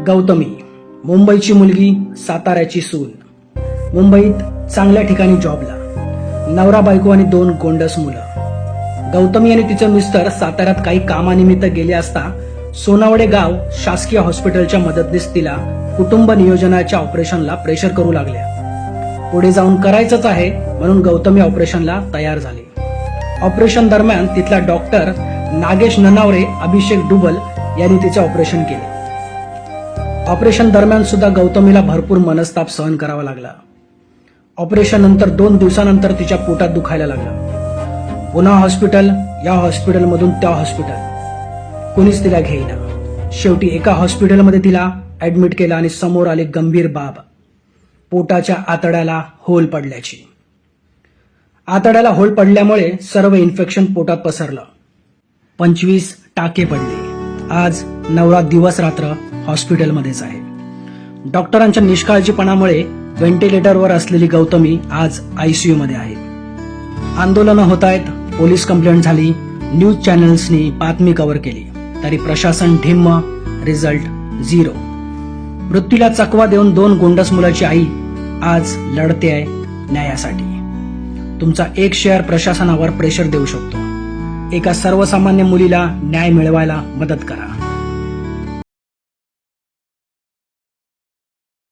गौतमी, मुंबईची मुलगी, साताऱ्याची सून. मुंबईत चांगल्या ठिकाणी जॉबला, नवरा बायको आणि 2 गोंडस मुलं. गौतमी आणि तिचे मिस्टर साताऱ्यात काही कामानिमित्त गेले असता सोनावडे गाव शासकीय हॉस्पिटलच्या मदतनीस तिला कुटुंब नियोजनाच्या ऑपरेशनला प्रेशर करू लागल्या. पुढे जाऊन करायचंच आहे म्हणून गौतमी ऑपरेशनला तयार झाली. ऑपरेशन दरम्यान तिथला डॉक्टर नागेश ननावरे, अभिषेक डुबल यांनी तिचे ऑपरेशन केले. ऑपरेशन दरम्यान सुद्धा गौतमीला भरपूर मनस्ताप सहन करावा लागला. ऑपरेशन नंतर 2 दिवसानंतर तिच्या पोटात दुखायला लागलं. पुन्हा हॉस्पिटल, या हॉस्पिटलमधून त्या हॉस्पिटल, कुणीच तिला घेईना. शेवटी एका हॉस्पिटलमध्ये तिला ऍडमिट केलं आणि समोर आली गंभीर बाब, पोटाच्या आतड्याला होल पडल्याची. आतड्याला होल पडल्यामुळे सर्व इन्फेक्शन पोटात पसरलं. 25 टाके पडले. आज नवरा दिवस रात्र हॉस्पिटलमध्येच आहे. डॉक्टरांच्या निष्काळजीपणामुळे व्हेंटिलेटरवर असलेली गौतमी आज आयसीयू मध्ये आहे. आंदोलनं होत आहेत, पोलीस कंप्लेंट झाली, न्यूज चॅनल्सनी बातमी कव्हर केली, तरी प्रशासन ढिम्म, रिझल्ट 0. मृत्यूला चकवा देऊन 2 गोंडस मुलाची आई आज लढते आहे न्यायासाठी. तुमचा एक शेअर प्रशासनावर प्रेशर देऊ शकतो. एका सर्वसामान्य मुलीला न्याय मिळवायला मदत करा.